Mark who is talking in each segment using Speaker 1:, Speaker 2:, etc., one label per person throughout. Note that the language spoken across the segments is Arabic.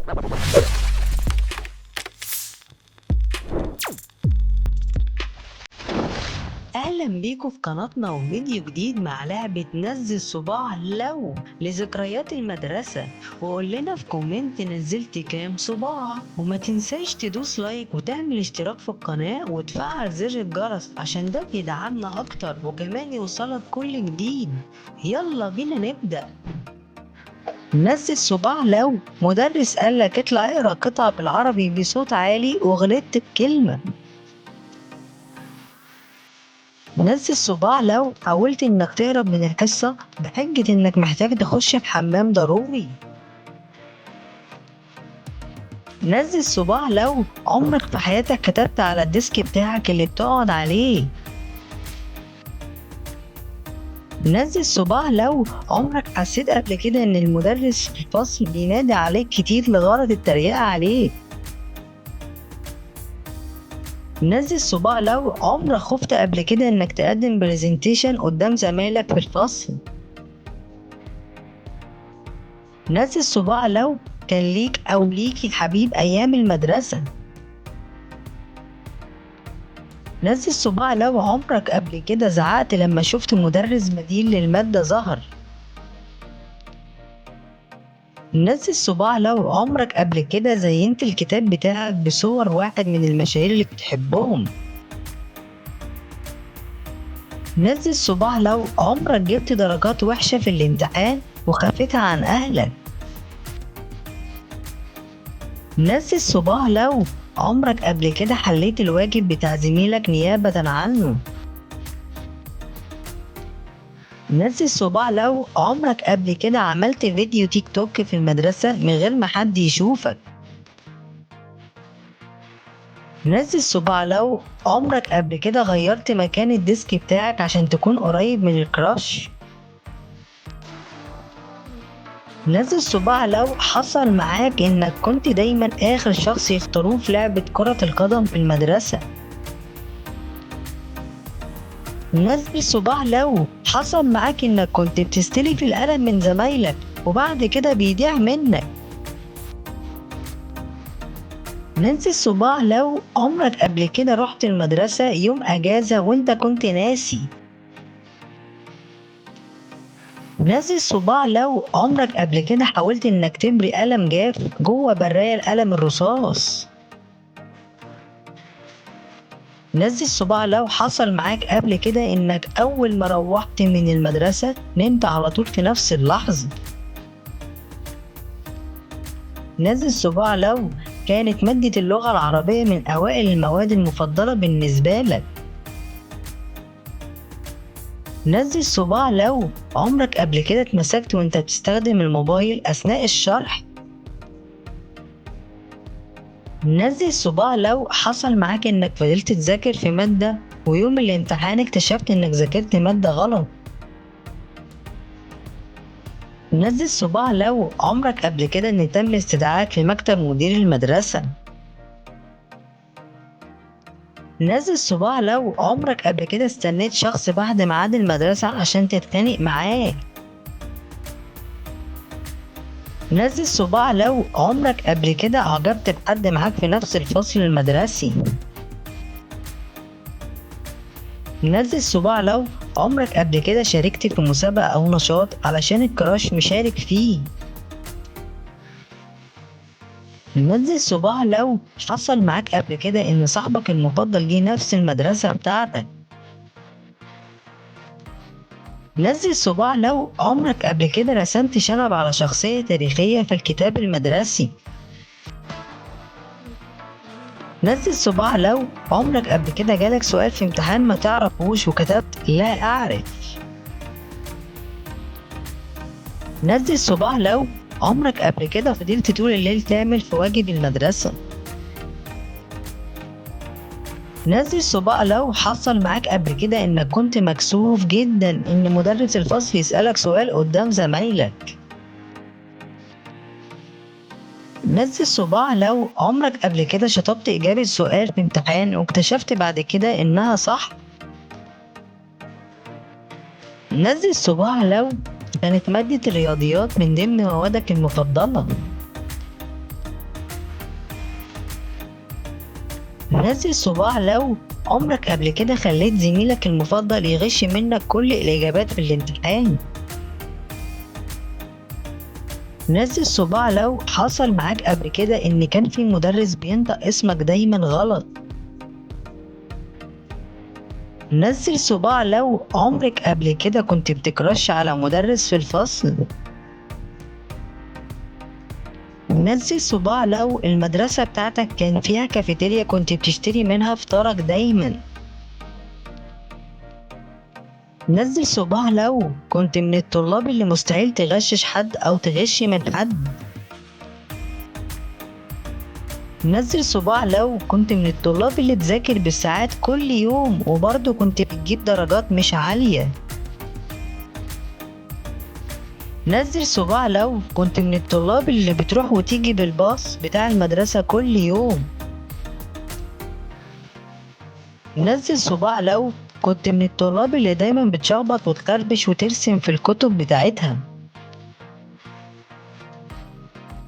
Speaker 1: أهلا بيكم في قناتنا وفيديو جديد مع لعبة نزل صباع لو لذكريات المدرسة. وقول لنا في كومنت نزلت كام صباع، وما تنساش تدوس لايك وتعمل اشتراك في القناة وتفعل زر الجرس عشان ده بيدعمنا أكتر وكمان يوصلك كل جديد. يلا بينا نبدأ. نزل صباع لو مدرس قالك اطلع اقرا قطعة بالعربي بصوت عالي وغلطت بكلمة. نزل صباع لو حاولت انك تهرب من الحصة بحجة انك محتاج تخش في حمام ضروري. نزل صباع لو عمرك في حياتك كتبت على الديسك بتاعك اللي بتقعد عليه. نزل صباع لو عمرك حسيت قبل كده ان المدرس في الفصل بينادي عليك كتير لغرض التريقة عليك. نزل صباع لو عمرك خفت قبل كده انك تقدم برزنتيشن قدام زمايلك في الفصل. نزل صباع لو كان ليك أو ليكي حبيب أيام المدرسة. نزل صباع لو عمرك قبل كده زعقت لما شفت مدرس بديل للمادة ظهر. نزل صباع لو عمرك قبل كده زينت الكتاب بتاعك بصور واحد من المشاهير اللي بتحبهم. نزل صباع لو عمرك جبت درجات وحشة في الامتحان وخفيتها عن أهلك. نزل صباع لو عمرك قبل كده حليت الواجب بتاع زميلك نيابة عنه. نزل صباع لو عمرك قبل كده عملت فيديو تيك توك في المدرسة من غير ما حد يشوفك. نزل صباع لو عمرك قبل كده غيرت مكان الديسك بتاعك عشان تكون قريب من الكراش. نزل صباع لو حصل معاك انك كنت دايما اخر شخص يختاروه في لعبة كرة القدم في المدرسة. نزل صباع لو حصل معاك انك كنت بتستلف القلم من زمايلك وبعد كده بيضيع منك. نزل صباع لو عمرك قبل كده رحت المدرسة يوم اجازة وانت كنت ناسي. نزل صباع لو عمرك قبل كده حاولت انك تبري قلم جاف جوه براية القلم الرصاص. نزل صباع لو حصل معاك قبل كده انك اول ما روحت من المدرسة نمت على طول في نفس اللحظة. نزل صباع لو كانت مادة اللغة العربية من اوائل المواد المفضلة بالنسبة لك. نزل صباع لو عمرك قبل كده اتمسكت وانت بتستخدم الموبايل اثناء الشرح. نزل صباع لو حصل معاك انك فضلت تذاكر في مادة ويوم الامتحان اكتشفت انك ذاكرت مادة غلط. نزل صباع لو عمرك قبل كده ان تم استدعائك في مكتب مدير المدرسة. نزل صباع لو عمرك قبل كده استنيت شخص بعد ميعاد المدرسة عشان تتخانق معاه. نزل صباع لو عمرك قبل كده أعجبت بحد معاك في نفس الفصل المدرسي. نزل صباع لو عمرك قبل كده شاركت في مسابقة أو نشاط علشان الكراش مشارك فيه. نزل صباع لو حصل معاك قبل كده إن صاحبك المفضل جه نفس المدرسة بتاعتك. نزل صباع لو عمرك قبل كده رسمت شنب على شخصية تاريخية في الكتاب المدرسي. نزل صباع لو عمرك قبل كده جالك سؤال في امتحان ما تعرفوش وكتبت لا أعرف. نزل صباع لو عمرك قبل كده فضلت طول الليل تعمل في واجب المدرسة. نزل صباع لو حصل معاك قبل كده انك كنت مكسوف جدا ان مدرس الفصل يسألك سؤال قدام زمايلك. نزل صباع لو عمرك قبل كده شطبت إجابة سؤال في امتحان واكتشفت بعد كده إنها صح. نزل صباع لو كانت مادة الرياضيات من ضمن موادك المفضلة. نزل صباع لو عمرك قبل كده خليت زميلك المفضل يغش منك كل الإجابات في الامتحان. نزل صباع لو حصل معاك قبل كده إن كان في مدرس بينطق اسمك دايما غلط. نزل صباع لو عمرك قبل كده كنت بتكرش على مدرس في الفصل. نزل صباع لو المدرسة بتاعتك كان فيها كافيتيريا كنت بتشتري منها فطارك دايما. نزل صباع لو كنت من الطلاب اللي مستحيل تغشش حد أو تغش من حد. نزل صباع لو كنت من الطلاب اللي تذاكر بالساعات كل يوم وبرضه كنت بتجيب درجات مش عالية. نزل صباع لو كنت من الطلاب اللي بتروح وتيجي بالباص بتاع المدرسة كل يوم. نزل صباع لو كنت من الطلاب اللي دايما بتشخبط وتخربش وترسم في الكتب بتاعتها.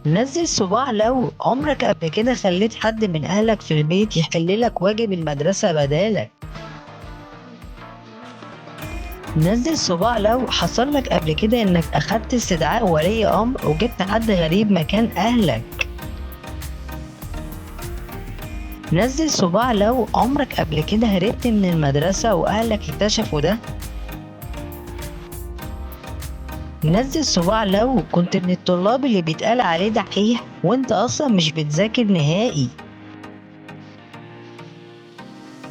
Speaker 1: نزل صباع لو عمرك قبل كده خليت حد من أهلك في البيت يحللك واجب المدرسة بدالك. نزل صباع لو حصل لك قبل كده إنك أخدت استدعاء ولي أمر وجبت حد غريب مكان أهلك. نزل صباع لو عمرك قبل كده هربت من المدرسة وأهلك اكتشفوا ده. نزل صباع لو كنت من الطلاب اللي بيتقال عليه دحيح وانت أصلا مش بتذاكر نهائي.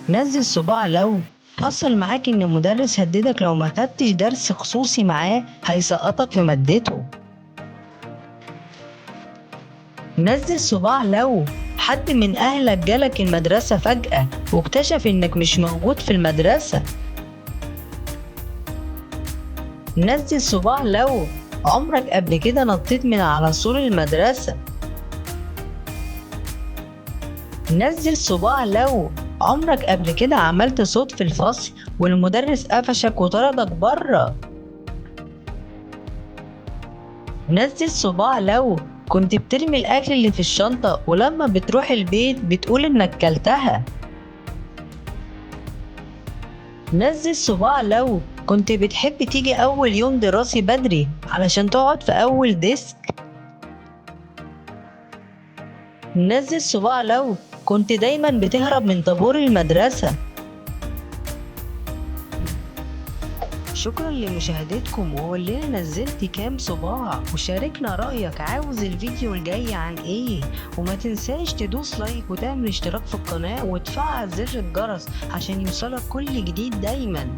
Speaker 1: نزل صباع لو حصل معاك إن مدرس هددك لو ما خدتش درس خصوصي معاه هيسقطك في مادته. نزل صباع لو حد من أهلك جالك المدرسة فجأة واكتشف إنك مش موجود في المدرسة. نزل صباع لو عمرك قبل كده نطيت من على سور المدرسة. نزل صباع لو عمرك قبل كده عملت صوت في الفصل والمدرس قفشك وطردك بره. نزل صباع لو كنت بترمي الأكل اللي في الشنطة ولما بتروح البيت بتقول إنك كلتها. نزل صباع لو كنت بتحب تيجي أول يوم دراسي بدري علشان تقعد في أول ديسك. نزل صباع لو كنت دايما بتهرب من طابور المدرسة. شكرا لمشاهدتكم وقولنا نزلت كام صباع وشاركنا رأيك عاوز الفيديو الجاي عن ايه، وما تنساش تدوس لايك وتعمل اشتراك في القناة وتفعل زر الجرس عشان يوصلك كل جديد دايما.